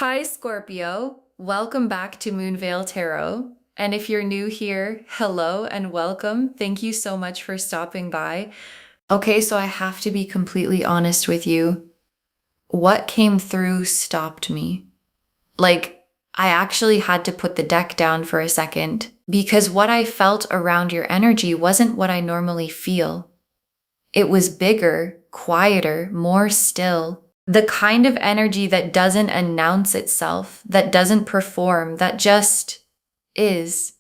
Hi, Scorpio. Welcome back to Moonveil Tarot. And if you're new here, hello and welcome. Thank you so much for stopping by. Okay, so I have to be completely honest with you. What came through stopped me. I actually had to put the deck down for a second because what I felt around your energy wasn't what I normally feel. It was bigger, quieter, more still. The kind of energy that doesn't announce itself, that doesn't perform, that just is.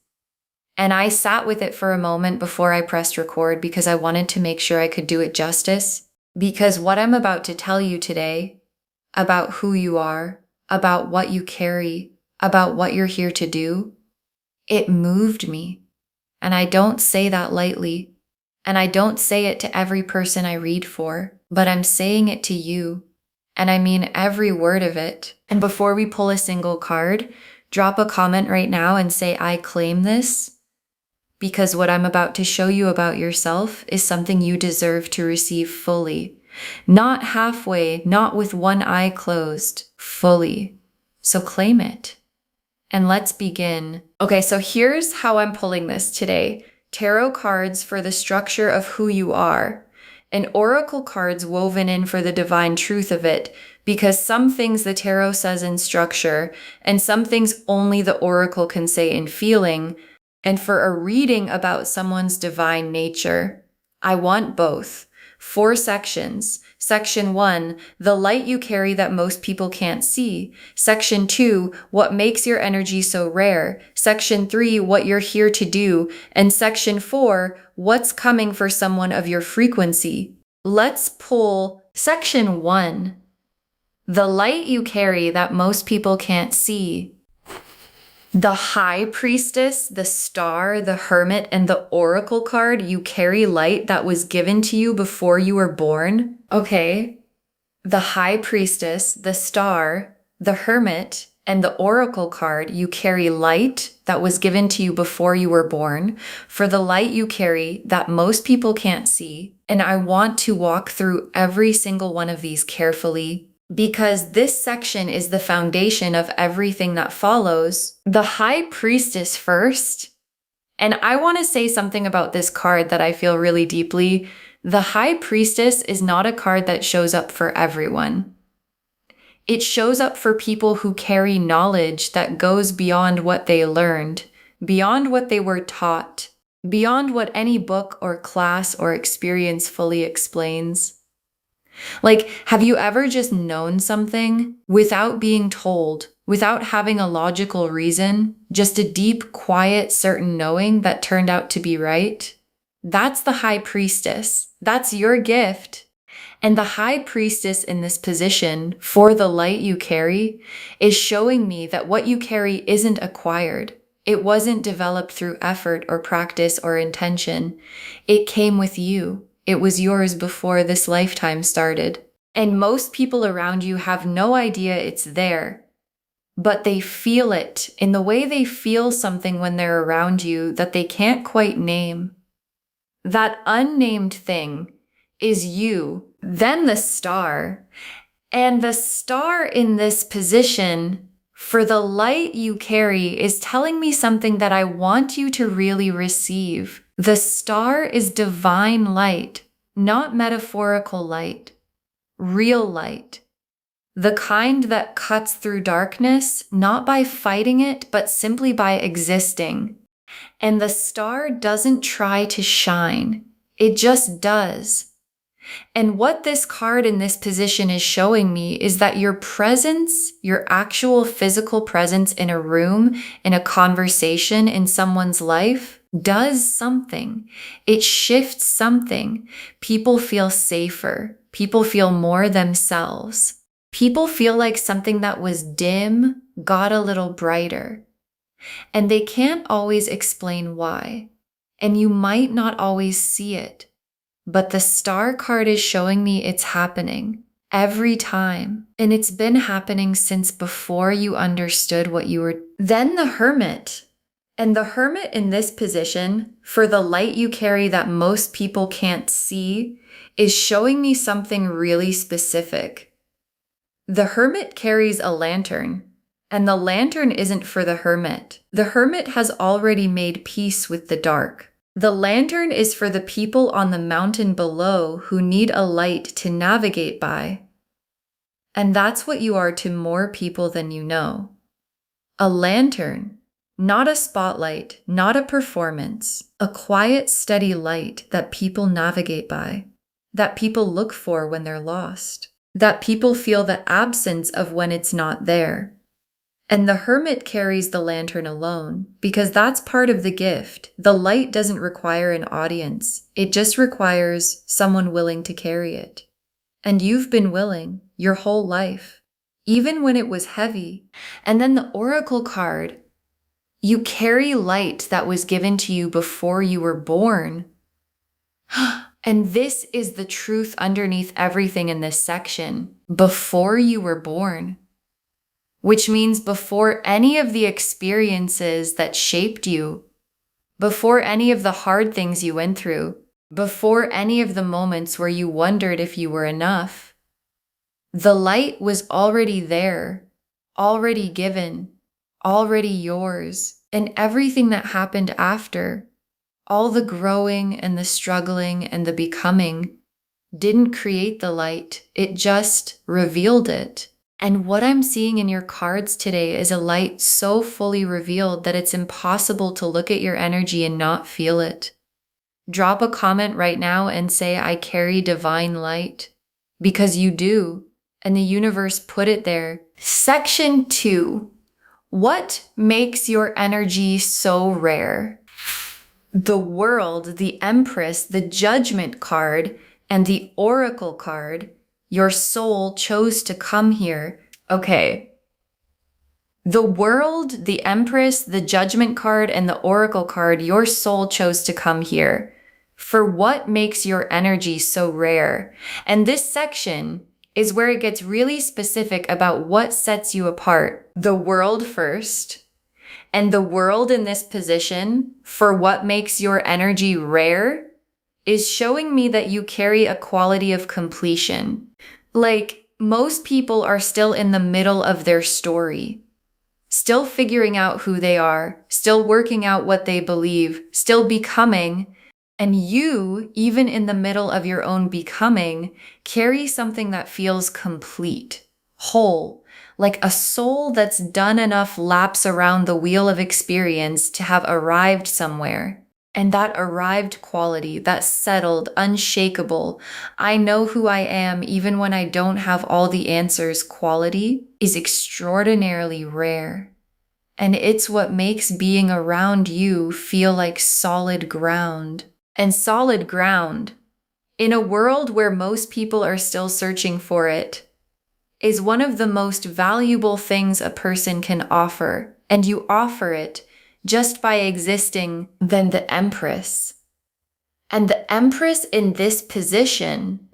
And I sat with it for a moment before I pressed record because I wanted to make sure I could do it justice. Because what I'm about to tell you today about who you are, about what you carry, about what you're here to do, it moved me. And I don't say that lightly. And I don't say it to every person I read for, but I'm saying it to you. And I mean every word of it. And before we pull a single card, drop a comment right now and say, I claim this, because what I'm about to show you about yourself is something you deserve to receive fully. Not halfway, not with one eye closed, fully. So claim it. And let's begin. Okay, so here's how I'm pulling this today. Tarot cards for the structure of who you are, and oracle cards woven in for the divine truth of it, because some things the tarot says in structure, and some things only the oracle can say in feeling, and for a reading about someone's divine nature. I want both. 4 sections. Section 1, the light you carry that most people can't see. Section 2, what makes your energy so rare. Section 3, what you're here to do. And Section 4, what's coming for someone of your frequency. Let's pull Section 1, the light you carry that most people can't see. The High Priestess, the Star, the Hermit, and the Oracle card, you carry light that was given to you before you were born. Okay. The High Priestess, the Star, the Hermit, and the Oracle card, you carry light that was given to you before you were born. For the light you carry that most people can't see. And I want to walk through every single one of these carefully, because this section is the foundation of everything that follows. The High Priestess first. And I want to say something about this card that I feel really deeply. The High Priestess is not a card that shows up for everyone. It shows up for people who carry knowledge that goes beyond what they learned, beyond what they were taught, beyond what any book or class or experience fully explains. Have you ever just known something without being told, without having a logical reason, just a deep, quiet, certain knowing that turned out to be right? That's the High Priestess. That's your gift. And the High Priestess in this position for the light you carry is showing me that what you carry isn't acquired. It wasn't developed through effort or practice or intention. It came with you. It was yours before this lifetime started. And most people around you have no idea it's there, but they feel it in the way they feel something when they're around you that they can't quite name. That unnamed thing is you, then the star. And the star in this position for the light you carry is telling me something that I want you to really receive. The star is divine light, not metaphorical light, real light. The kind that cuts through darkness, not by fighting it, but simply by existing. And the star doesn't try to shine. It just does. And what this card in this position is showing me is that your presence, your actual physical presence in a room, in a conversation, in someone's life, does something. It shifts something. People feel safer. People feel more themselves. People feel like something that was dim got a little brighter. And they can't always explain why. And you might not always see it. But the star card is showing me it's happening every time. And it's been happening since before you understood what you were. Then the Hermit. And the Hermit in this position, for the light you carry that most people can't see, is showing me something really specific. The Hermit carries a lantern. And the lantern isn't for the hermit. The hermit has already made peace with the dark. The lantern is for the people on the mountain below who need a light to navigate by. And that's what you are to more people than you know. A lantern, not a spotlight, not a performance, a quiet, steady light that people navigate by, that people look for when they're lost, that people feel the absence of when it's not there. And the hermit carries the lantern alone because that's part of the gift. The light doesn't require an audience. It just requires someone willing to carry it. And you've been willing your whole life, even when it was heavy. And then the oracle card, you carry light that was given to you before you were born. And this is the truth underneath everything in this section. Before you were born. Which means before any of the experiences that shaped you, before any of the hard things you went through, before any of the moments where you wondered if you were enough, the light was already there, already given, already yours, and everything that happened after, all the growing and the struggling and the becoming, didn't create the light, it just revealed it. And what I'm seeing in your cards today is a light so fully revealed that it's impossible to look at your energy and not feel it. Drop a comment right now and say, I carry divine light, because you do, and the universe put it there. Section 2. What makes your energy so rare? The World, the Empress, the Judgment card, and the Oracle card. Your soul chose to come here. Okay. The World, the Empress, the Judgment card, and the Oracle card, your soul chose to come here. For what makes your energy so rare? And this section is where it gets really specific about what sets you apart. The World first. And the World in this position, for what makes your energy rare, is showing me that you carry a quality of completion. Like, most people are still in the middle of their story, still figuring out who they are, still working out what they believe, still becoming, and you, even in the middle of your own becoming, carry something that feels complete, whole, like a soul that's done enough laps around the wheel of experience to have arrived somewhere. And that arrived quality, that settled, unshakable, I know who I am even when I don't have all the answers quality, is extraordinarily rare. And it's what makes being around you feel like solid ground. And solid ground, in a world where most people are still searching for it, is one of the most valuable things a person can offer. And you offer it just by existing. Than the Empress. And the Empress in this position,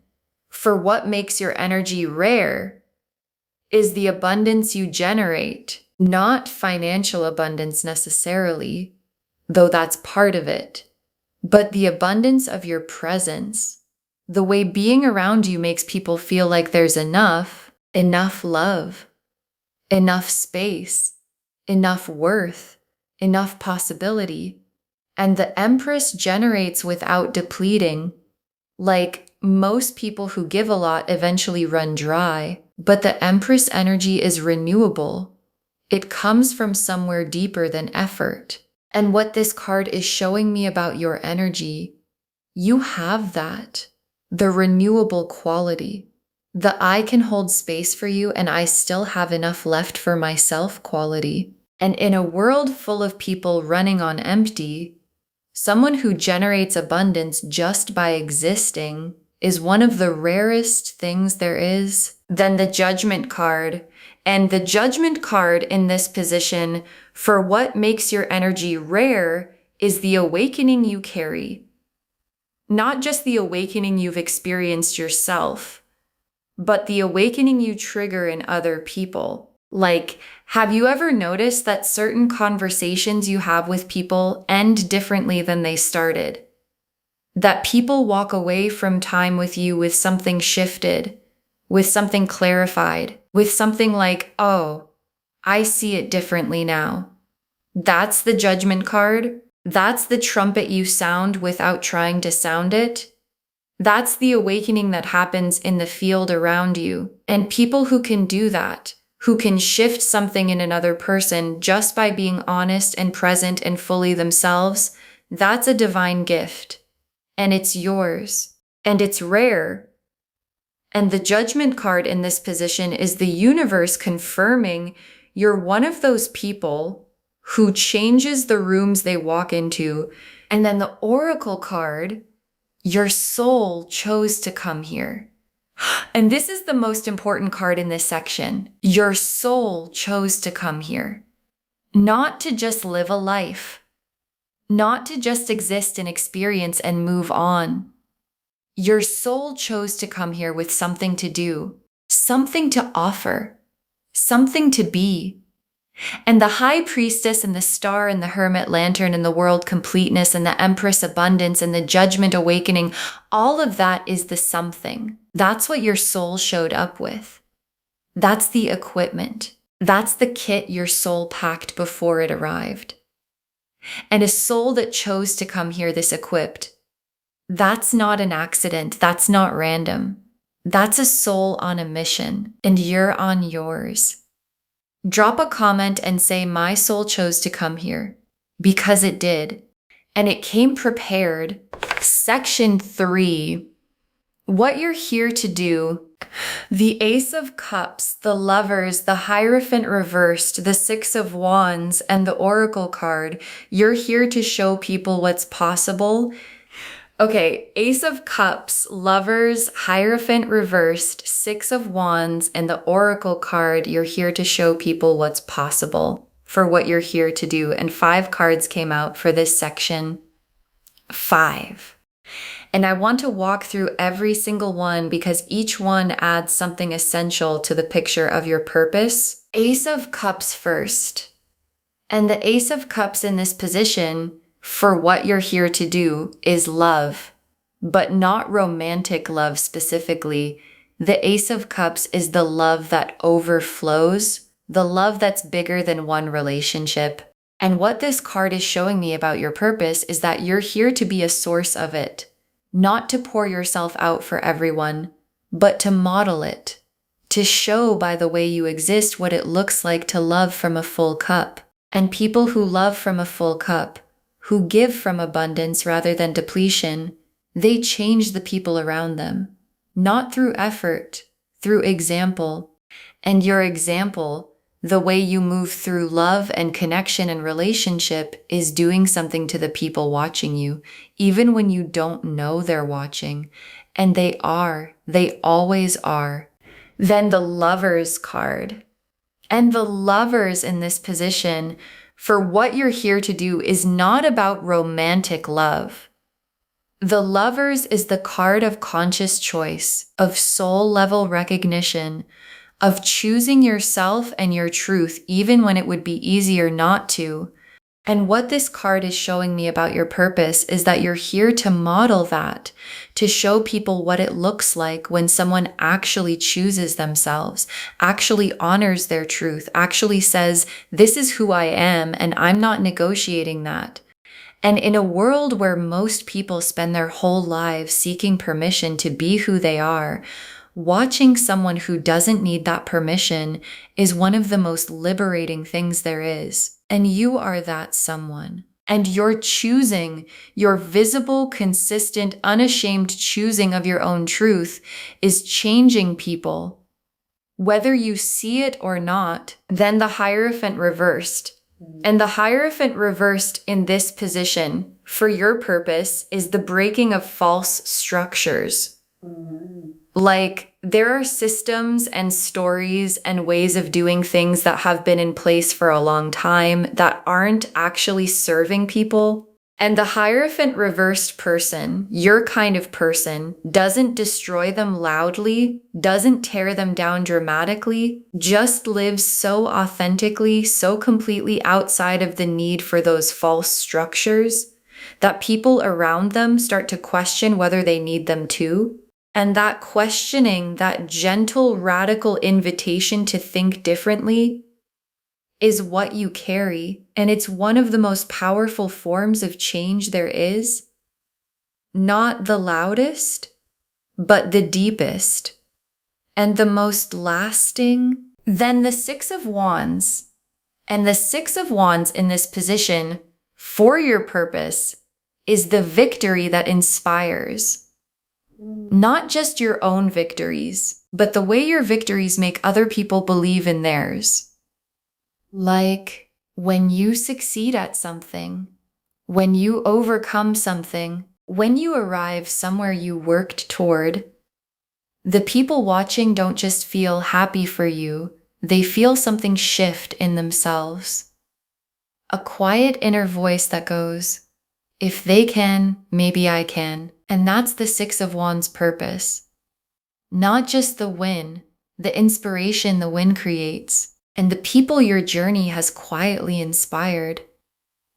for what makes your energy rare, is the abundance you generate, not financial abundance necessarily, though that's part of it, but the abundance of your presence, the way being around you makes people feel like there's enough love, enough space, enough worth, enough possibility. And the Empress generates without depleting. Like, most people who give a lot eventually run dry, but the Empress energy is renewable. It comes from somewhere deeper than effort. And what this card is showing me about your energy, you have that. The renewable quality. The I can hold space for you and I still have enough left for myself quality. And in a world full of people running on empty, someone who generates abundance just by existing is one of the rarest things there is. Then the Judgment card. And the Judgment card in this position, for what makes your energy rare, is the awakening you carry. Not just the awakening you've experienced yourself, but the awakening you trigger in other people. Like, have you ever noticed that certain conversations you have with people end differently than they started? That people walk away from time with you with something shifted, with something clarified, with something like, oh, I see it differently now. That's the Judgment card. That's the trumpet you sound without trying to sound it. That's the awakening that happens in the field around you. And people who can do that, who can shift something in another person just by being honest and present and fully themselves, that's a divine gift. And it's yours. And it's rare. And the Judgment card in this position is the universe confirming you're one of those people who changes the rooms they walk into. And then the Oracle card, your soul chose to come here. And this is the most important card in this section. Your soul chose to come here. Not to just live a life. Not to just exist and experience and move on. Your soul chose to come here with something to do, something to offer, something to be. And the High Priestess and the Star and the Hermit Lantern and the World Completeness and the Empress Abundance and the Judgment Awakening, all of that is the something. That's what your soul showed up with. That's the equipment. That's the kit your soul packed before it arrived. And a soul that chose to come here this equipped, that's not an accident. That's not random. That's a soul on a mission, and you're on yours. Drop a comment and say, my soul chose to come here, because it did. And it came prepared. Section 3, what you're here to do. The Ace of Cups, the Lovers, the Hierophant reversed, the Six of Wands, and the Oracle card. You're here to show people what's possible. Okay, Ace of Cups, Lovers, Hierophant reversed, Six of Wands, and the Oracle card. You're here to show people what's possible for what you're here to do. And 5 cards came out for this section. 5. And I want to walk through every single one because each one adds something essential to the picture of your purpose. Ace of Cups first. And the Ace of Cups in this position for what you're here to do is love, but not romantic love specifically. The Ace of Cups is the love that overflows, the love that's bigger than one relationship. And what this card is showing me about your purpose is that you're here to be a source of it, not to pour yourself out for everyone, but to model it, to show by the way you exist what it looks like to love from a full cup. And people who love from a full cup, who give from abundance rather than depletion, they change the people around them, not through effort, through example. And your example, the way you move through love and connection and relationship, is doing something to the people watching you, even when you don't know they're watching. And they always are. Then the Lovers card. And the Lovers in this position, for what you're here to do, is not about romantic love. The Lovers is the card of conscious choice, of soul level recognition, of choosing yourself and your truth even when it would be easier not to. And what this card is showing me about your purpose is that you're here to model that, to show people what it looks like when someone actually chooses themselves, actually honors their truth, actually says, this is who I am and I'm not negotiating that. And in a world where most people spend their whole lives seeking permission to be who they are, watching someone who doesn't need that permission is one of the most liberating things there is. And you are that someone. And your choosing, your visible, consistent, unashamed choosing of your own truth is changing people. Whether you see it or not, then the Hierophant reversed. And the Hierophant reversed in this position for your purpose is the breaking of false structures. Like, there are systems and stories and ways of doing things that have been in place for a long time that aren't actually serving people. And the Hierophant reversed person, your kind of person, doesn't destroy them loudly, doesn't tear them down dramatically, just lives so authentically, so completely outside of the need for those false structures that people around them start to question whether they need them too. And that questioning, that gentle, radical invitation to think differently, is what you carry, and it's one of the most powerful forms of change there is. Not the loudest, but the deepest and the most lasting. Then the Six of Wands. And the Six of Wands in this position for your purpose is the victory that inspires. Not just your own victories, but the way your victories make other people believe in theirs. Like when you succeed at something, when you overcome something, when you arrive somewhere you worked toward, the people watching don't just feel happy for you, they feel something shift in themselves. A quiet inner voice that goes, if they can, maybe I can. And that's the Six of Wands purpose. Not just the win, the inspiration the win creates, and the people your journey has quietly inspired.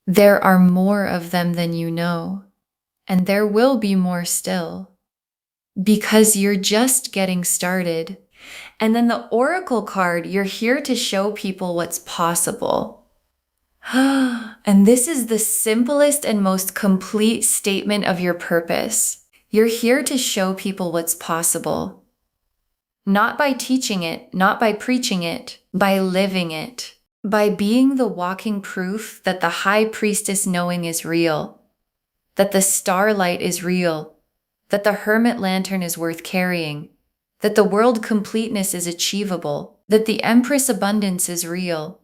There are more of them than you know, and there will be more still, because you're just getting started. And then the Oracle card, you're here to show people what's possible. And this is the simplest and most complete statement of your purpose. You're here to show people what's possible. Not by teaching it, not by preaching it, by living it. By being the walking proof that the high priestess knowing is real. That the starlight is real. That the hermit lantern is worth carrying. That the world completeness is achievable. That the Empress abundance is real.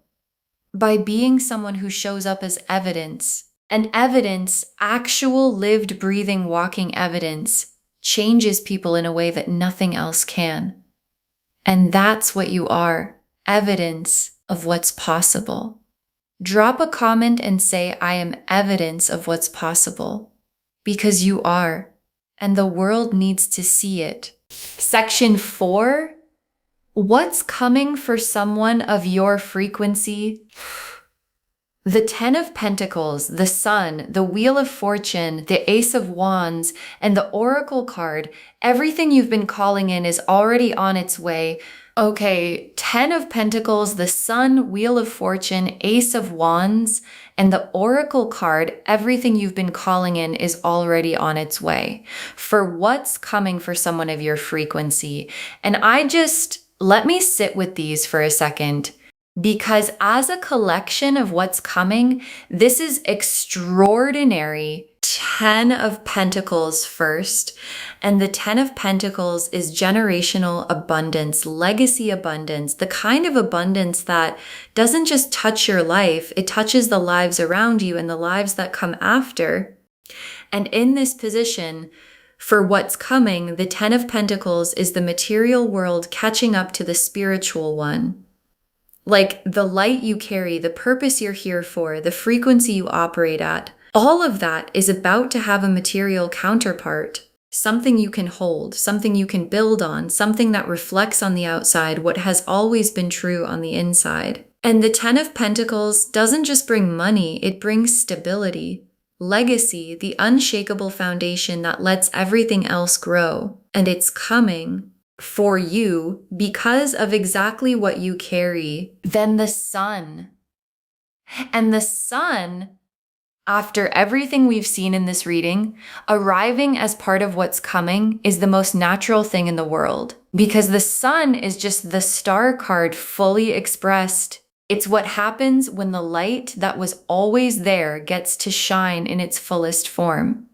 By being someone who shows up as evidence. And evidence, actual lived, breathing, walking evidence, changes people in a way that nothing else can. And that's what you are, evidence of what's possible. Drop a comment and say, I am evidence of what's possible. Because you are, and the world needs to see it. Section 4. What's coming for someone of your frequency? The Ten of Pentacles, the Sun, the Wheel of Fortune, the Ace of Wands, and the Oracle card, everything you've been calling in is already on its way. Okay, Ten of Pentacles, the Sun, Wheel of Fortune, Ace of Wands, and the Oracle card, everything you've been calling in is already on its way. For what's coming for someone of your frequency. And let me sit with these for a second. Because as a collection of what's coming, this is extraordinary. Ten of Pentacles first. And the Ten of Pentacles is generational abundance, legacy abundance, the kind of abundance that doesn't just touch your life, it touches the lives around you and the lives that come after. And in this position, for what's coming, the Ten of Pentacles is the material world catching up to the spiritual one. Like the light you carry, the purpose you're here for, the frequency you operate at, all of that is about to have a material counterpart, something you can hold, something you can build on, something that reflects on the outside what has always been true on the inside. And the Ten of Pentacles doesn't just bring money, it brings stability, legacy, the unshakable foundation that lets everything else grow. And it's coming for you because of exactly what you carry. Then the Sun. And the Sun, after everything we've seen in this reading, arriving as part of what's coming is the most natural thing in the world. Because the Sun is just the star card fully expressed. It's what happens when the light that was always there gets to shine in its fullest form.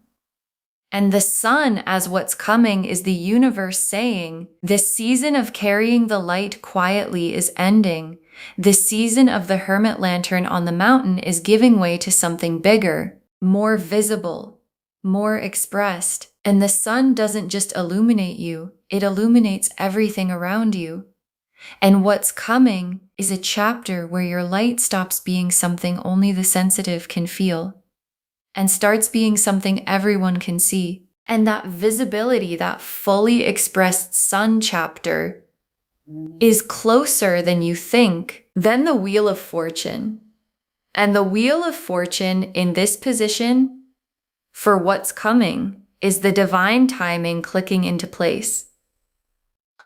And the Sun, as what's coming, is the universe saying, this season of carrying the light quietly is ending. The season of the hermit lantern on the mountain is giving way to something bigger, more visible, more expressed. And the Sun doesn't just illuminate you, it illuminates everything around you. And what's coming is a chapter where your light stops being something only the sensitive can feel and starts being something everyone can see. And that visibility, that fully expressed Sun chapter, is closer than you think. Then the Wheel of Fortune. And the Wheel of Fortune in this position, for what's coming, is the divine timing clicking into place.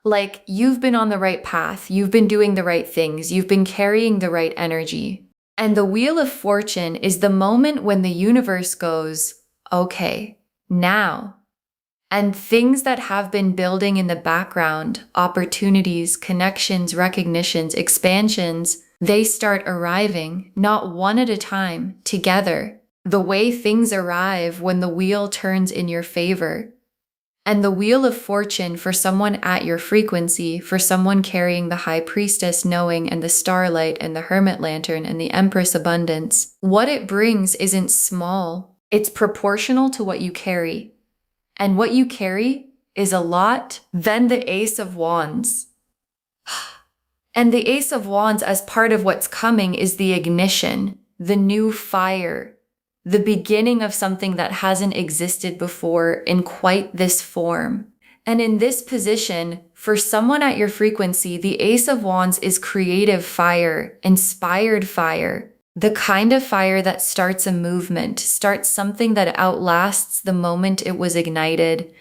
Like you've been on the right path, you've been doing the right things, you've been carrying the right energy. And the Wheel of Fortune is the moment when the universe goes, okay, now. And things that have been building in the background, opportunities, connections, recognitions, expansions, they start arriving, not one at a time, together. The way things arrive when the wheel turns in your favor. And the Wheel of Fortune for someone at your frequency, for someone carrying the High Priestess knowing and the Starlight and the Hermit Lantern and the Empress Abundance, what it brings isn't small. It's proportional to what you carry. And what you carry is a lot. Then the Ace of Wands. And the Ace of Wands as part of what's coming is the ignition, the new fire, the beginning of something that hasn't existed before in quite this form. And in this position, for someone at your frequency, the Ace of Wands is creative fire, inspired fire, the kind of fire that starts a movement, starts something that outlasts the moment it was ignited.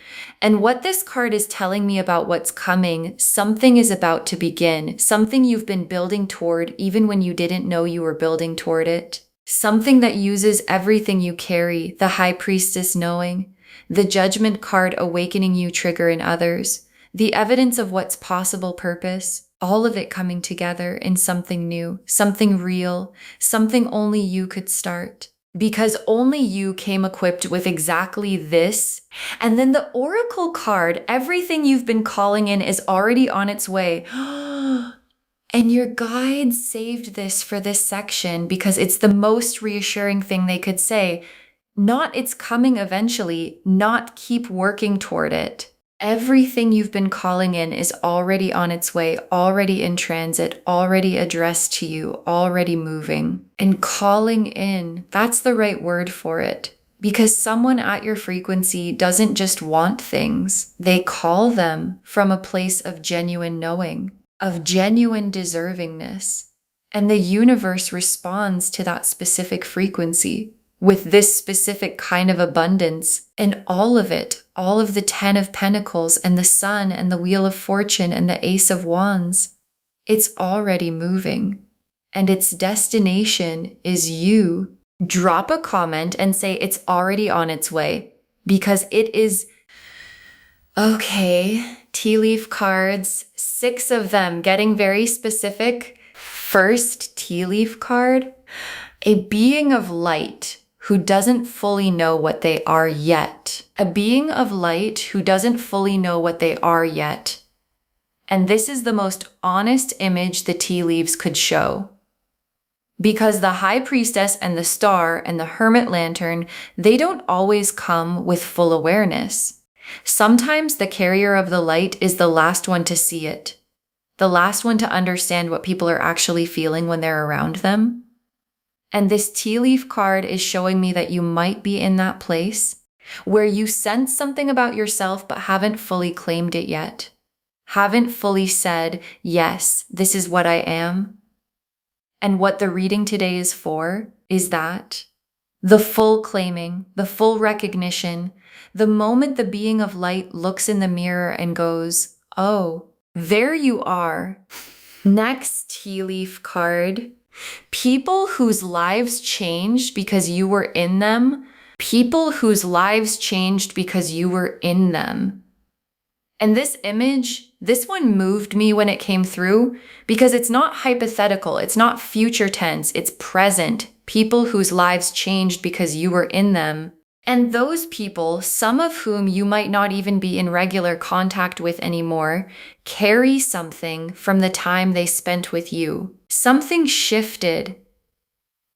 And what this card is telling me about what's coming, something is about to begin, something you've been building toward even when you didn't know you were building toward it. Something that uses everything you carry, the High Priestess knowing, the Judgment card awakening you trigger in others, the evidence of what's possible purpose, all of it coming together in something new, something real, something only you could start. Because only you came equipped with exactly this. And then the Oracle card, everything you've been calling in is already on its way. And your guides saved this for this section because it's the most reassuring thing they could say. Not it's coming eventually, not keep working toward it. Everything you've been calling in is already on its way, already in transit, already addressed to you, already moving. And calling in, that's the right word for it. Because someone at your frequency doesn't just want things, they call them from a place of genuine knowing, of genuine deservingness. And the universe responds to that specific frequency with this specific kind of abundance, and all of it, all of the 10 of Pentacles and the Sun and the Wheel of Fortune and the Ace of Wands, it's already moving. And its destination is you. Drop a comment and say it's already on its way, because it is. Okay, tea leaf cards, 6 of them, getting very specific. First tea leaf card, a being of light who doesn't fully know what they are yet. A being of light who doesn't fully know what they are yet. And this is the most honest image the tea leaves could show. Because the High Priestess and the Star and the Hermit Lantern, they don't always come with full awareness. Sometimes the carrier of the light is the last one to see it. The last one to understand what people are actually feeling when they're around them. And this tea leaf card is showing me that you might be in that place where you sense something about yourself but haven't fully claimed it yet. Haven't fully said, yes, this is what I am. And what the reading today is for is that the full claiming, the full recognition, the moment the being of light looks in the mirror and goes, oh, there you are. Next tea leaf card. People whose lives changed because you were in them. People whose lives changed because you were in them. And this image, this one moved me when it came through because it's not hypothetical. It's not future tense. It's present. People whose lives changed because you were in them. And those people, some of whom you might not even be in regular contact with anymore, carry something from the time they spent with you. Something shifted.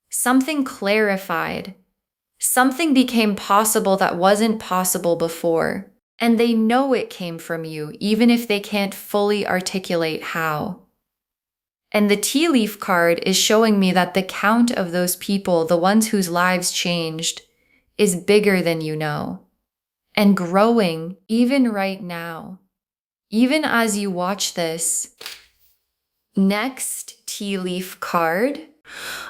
Something clarified. Something became possible that wasn't possible before. And they know it came from you, even if they can't fully articulate how. And the tea leaf card is showing me that the count of those people, the ones whose lives changed, is bigger than you know, and growing even right now, even as you watch this. Next tea leaf card,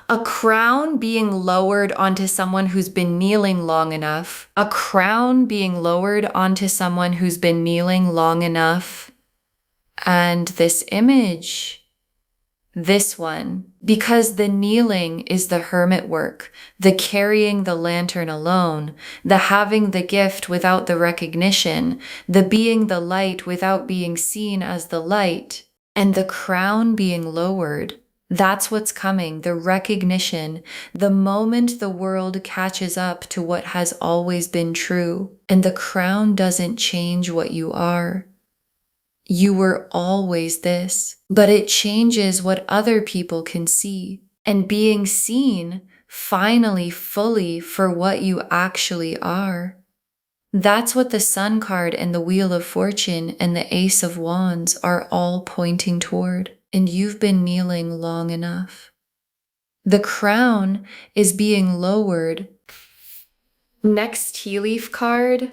a crown being lowered onto someone who's been kneeling long enough. A crown being lowered onto someone who's been kneeling long enough. And this image, this one, because the kneeling is the hermit work, the carrying the lantern alone, the having the gift without the recognition, the being the light without being seen as the light, and the crown being lowered. That's what's coming, the recognition, the moment the world catches up to what has always been true, and the crown doesn't change what you are. You were always this, but it changes what other people can see. And being seen finally fully for what you actually are. That's what the Sun card and the Wheel of Fortune and the Ace of Wands are all pointing toward. And you've been kneeling long enough. The crown is being lowered. Next tea leaf card.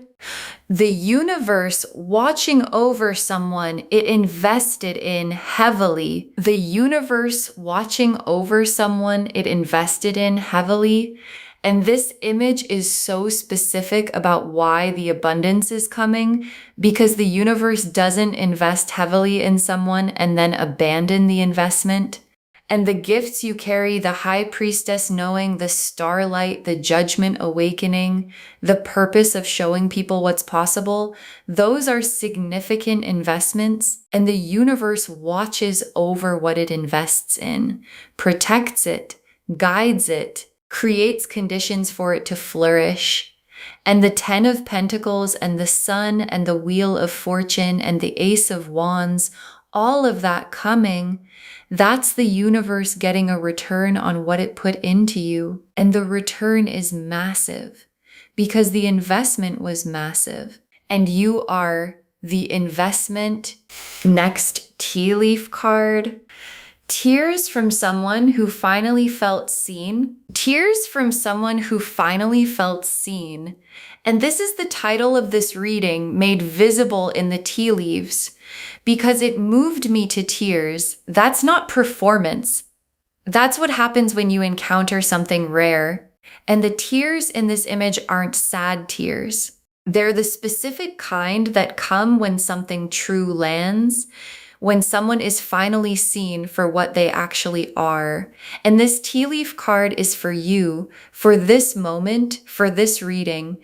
The universe watching over someone it invested in heavily. The universe watching over someone it invested in heavily. And this image is so specific about why the abundance is coming, because the universe doesn't invest heavily in someone and then abandon the investment. And the gifts you carry, the high priestess knowing, the starlight, the judgment awakening, the purpose of showing people what's possible, those are significant investments, and the universe watches over what it invests in, protects it, guides it, creates conditions for it to flourish. And the 10 of Pentacles and the Sun and the Wheel of Fortune and the Ace of Wands, all of that coming, that's the universe getting a return on what it put into you. And the return is massive because the investment was massive. And you are the investment. Next tea leaf card. Tears from someone who finally felt seen. Tears from someone who finally felt seen. And this is the title of this reading made visible in the tea leaves because it moved me to tears. That's not performance. That's what happens when you encounter something rare. And the tears in this image aren't sad tears. They're the specific kind that come when something true lands, when someone is finally seen for what they actually are. And this tea leaf card is for you, for this moment, for this reading,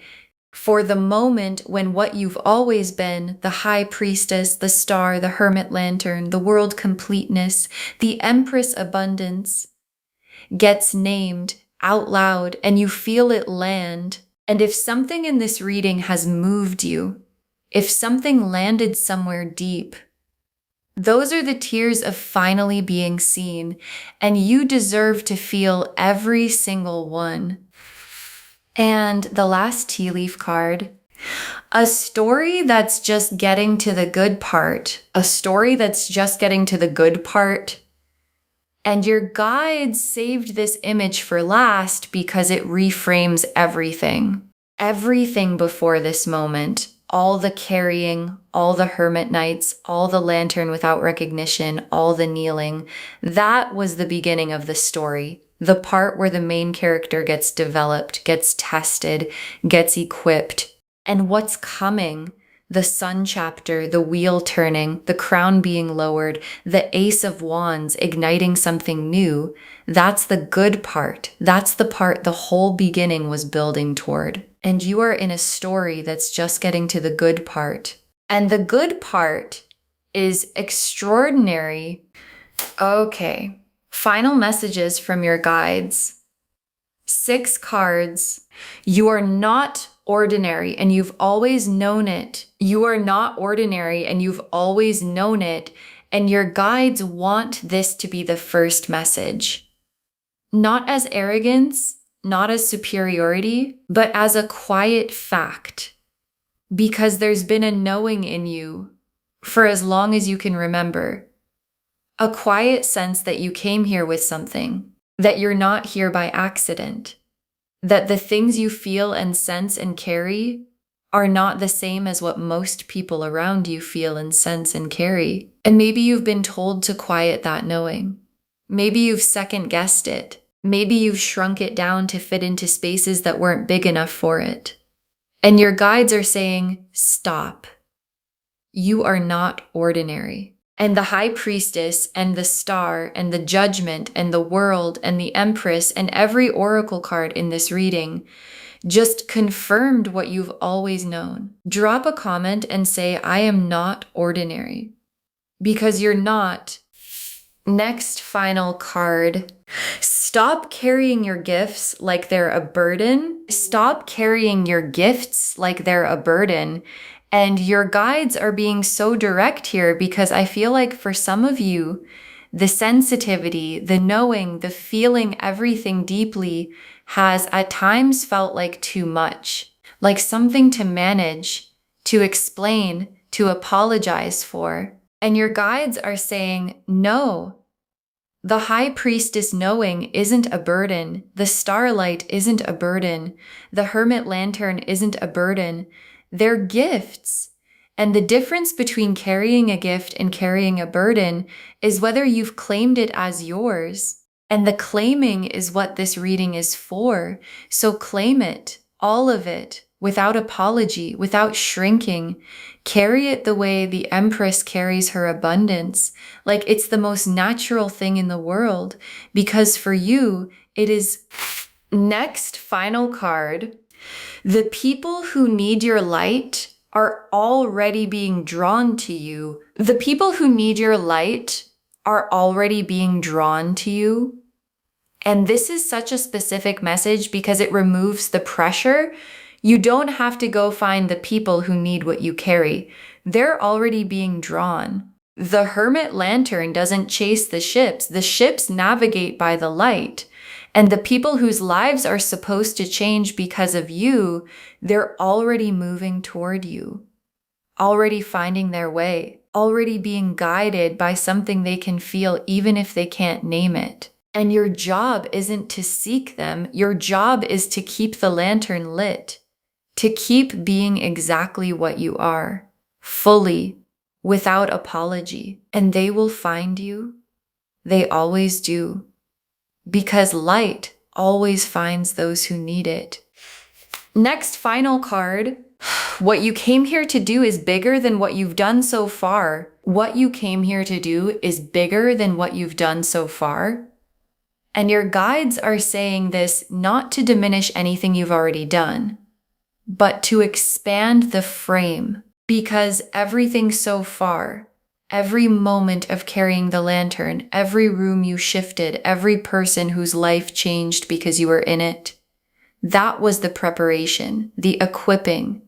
for the moment when what you've always been, the high priestess, the star, the hermit lantern, the world completeness, the empress abundance, gets named out loud and you feel it land. And if something in this reading has moved you, if something landed somewhere deep, those are the tears of finally being seen, and you deserve to feel every single one. And the last tea leaf card, a story that's just getting to the good part, a story that's just getting to the good part. And your guides saved this image for last because it reframes everything. Everything before this moment. All the carrying, all the hermit nights, all the lantern without recognition, all the kneeling. That was the beginning of the story. The part where the main character gets developed, gets tested, gets equipped. And what's coming? The Sun chapter, the wheel turning, the crown being lowered, the Ace of Wands igniting something new. That's the good part. That's the part the whole beginning was building toward. And you are in a story that's just getting to the good part. And the good part is extraordinary. Okay. Final messages from your guides. 6 cards. You are not ordinary and you've always known it. You are not ordinary and you've always known it. And your guides want this to be the first message. Not as arrogance, not as superiority, but as a quiet fact. Because there's been a knowing in you for as long as you can remember. A quiet sense that you came here with something, that you're not here by accident, that the things you feel and sense and carry are not the same as what most people around you feel and sense and carry. And maybe you've been told to quiet that knowing. Maybe you've second-guessed it. Maybe you've shrunk it down to fit into spaces that weren't big enough for it. And your guides are saying, stop. You are not ordinary. And the high priestess and the star and the judgment and the world and the empress and every oracle card in this reading just confirmed what you've always known. Drop a comment and say, I am not ordinary, because you're not. Next final card. Stop carrying your gifts like they're a burden. Stop carrying your gifts like they're a burden. And your guides are being so direct here because I feel like for some of you, the sensitivity, the knowing, the feeling everything deeply has at times felt like too much, like something to manage, to explain, to apologize for. And your guides are saying, no, the high priestess knowing isn't a burden. The starlight isn't a burden. The hermit lantern isn't a burden. They're gifts. And the difference between carrying a gift and carrying a burden is whether you've claimed it as yours. And the claiming is what this reading is for. So claim it, all of it, without apology, without shrinking. Carry it the way the Empress carries her abundance, like it's the most natural thing in the world, because for you, it is. Next final card. The people who need your light are already being drawn to you. The people who need your light are already being drawn to you. And this is such a specific message because it removes the pressure. You don't have to go find the people who need what you carry. They're already being drawn. The hermit lantern doesn't chase the ships navigate by the light. And the people whose lives are supposed to change because of you, they're already moving toward you, already finding their way, already being guided by something they can feel even if they can't name it. And your job isn't to seek them. Your job is to keep the lantern lit, to keep being exactly what you are, fully, without apology. And they will find you. They always do. Because light always finds those who need it. Next final card. What you came here to do is bigger than what you've done so far. What you came here to do is bigger than what you've done so far. And your guides are saying this not to diminish anything you've already done, but to expand the frame. Because everything so far, every moment of carrying the lantern, every room you shifted, every person whose life changed because you were in it, that was the preparation, the equipping,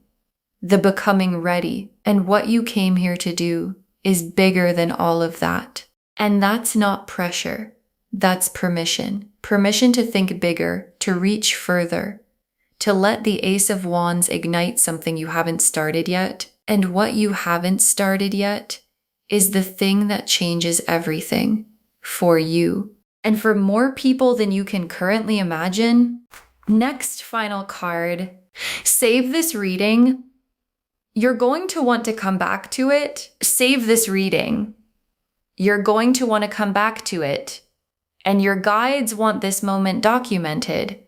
the becoming ready. And what you came here to do is bigger than all of that. And that's not pressure. That's permission. Permission to think bigger, to reach further, to let the Ace of Wands ignite something you haven't started yet. And what you haven't started yet is the thing that changes everything for you and for more people than you can currently imagine. Next final card. Save this reading. You're going to want to come back to it. Save this reading. You're going to want to come back to it. And your guides want this moment documented.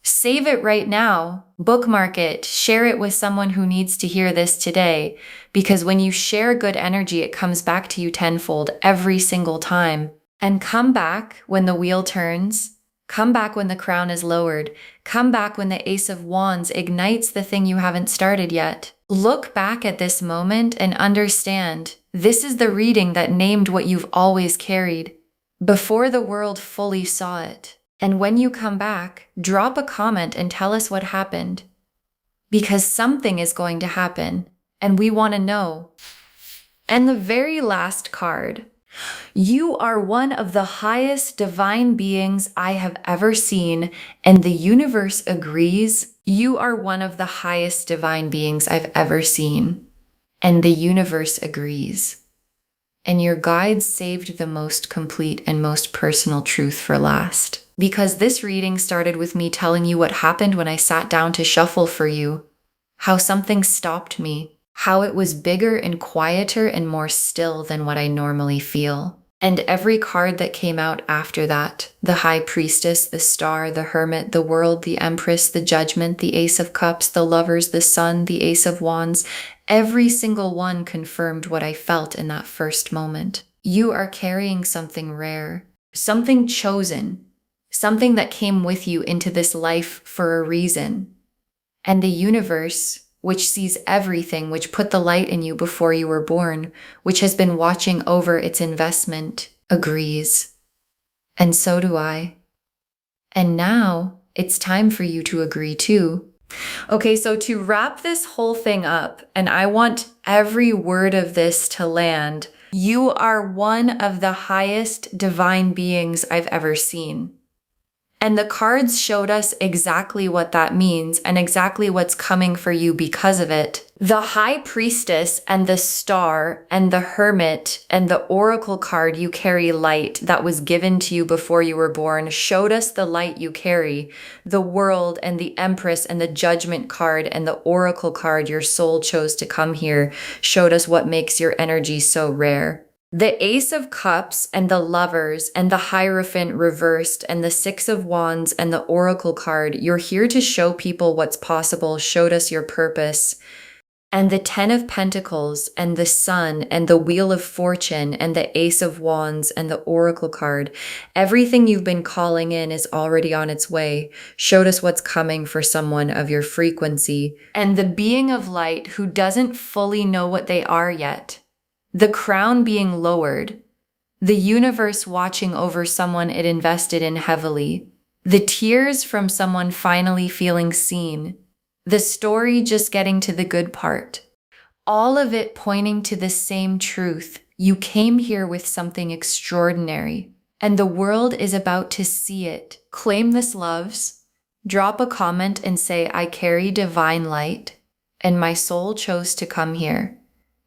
Save it right now. Bookmark it. Share it with someone who needs to hear this today. Because when you share good energy, it comes back to you tenfold every single time. And come back when the wheel turns. Come back when the crown is lowered. Come back when the Ace of Wands ignites the thing you haven't started yet. Look back at this moment and understand this is the reading that named what you've always carried before the world fully saw it. And when you come back, drop a comment and tell us what happened. Because something is going to happen, and we want to know. And the very last card. You are one of the highest divine beings I have ever seen, and the universe agrees. You are one of the highest divine beings I've ever seen, and the universe agrees. And your guides saved the most complete and most personal truth for last. Because this reading started with me telling you what happened when I sat down to shuffle for you, how something stopped me, how it was bigger and quieter and more still than what I normally feel. And every card that came out after that, the High Priestess, the Star, the Hermit, the World, the Empress, the Judgment, the Ace of Cups, the Lovers, the Sun, the Ace of Wands, Every single one confirmed what I felt in that first moment. You are carrying something rare, something chosen, something that came with you into this life for a reason. And the universe, which sees everything, which put the light in you before you were born, which has been watching over its investment, agrees. And so do I. And now it's time for you to agree too. Okay, so to wrap this whole thing up, and I want every word of this to land, you are one of the highest divine beings I've ever seen. And the cards showed us exactly what that means and exactly what's coming for you because of it. The High Priestess and the Star and the Hermit and the Oracle card you carry light that was given to you before you were born showed us the light you carry. The World and the Empress and the Judgment card and the Oracle card your soul chose to come here showed us what makes your energy so rare. The Ace of Cups and the Lovers and the Hierophant reversed and the Six of Wands and the Oracle card, you're here to show people what's possible, showed us your purpose. And the Ten of Pentacles and the Sun and the Wheel of Fortune and the Ace of Wands and the Oracle card, everything you've been calling in is already on its way, showed us what's coming for someone of your frequency. And the Being of Light who doesn't fully know what they are yet. The crown being lowered, the universe watching over someone it invested in heavily, the tears from someone finally feeling seen, the story just getting to the good part, all of it pointing to the same truth. You came here with something extraordinary, and the world is about to see it. Claim this, loves. Drop a comment and say, I carry divine light, and my soul chose to come here.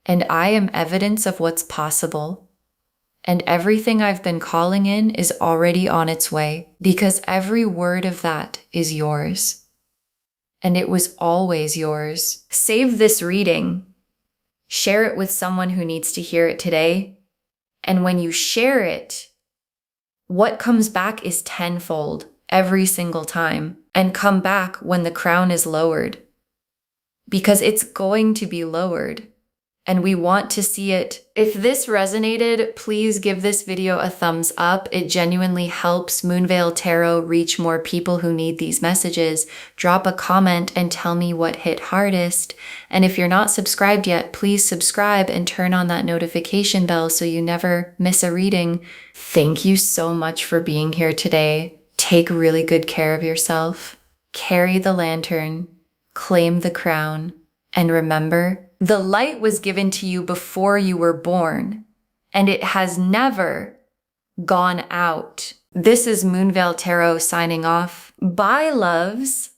And I am evidence of what's possible. And everything I've been calling in is already on its way, because every word of that is yours. And it was always yours. Save this reading. Share it with someone who needs to hear it today. And when you share it, what comes back is tenfold every single time. And come back when the crown is lowered. Because it's going to be lowered. And we want to see it. If this resonated, please give this video a thumbs up. It genuinely helps Moonveil Tarot reach more people who need these messages. Drop a comment and tell me what hit hardest. And if you're not subscribed yet, please subscribe and turn on that notification bell so you never miss a reading. Thank you so much for being here today. Take really good care of yourself. Carry the lantern. Claim the crown. And remember, the light was given to you before you were born, and it has never gone out. This is Moonveil Tarot signing off. Bye, loves.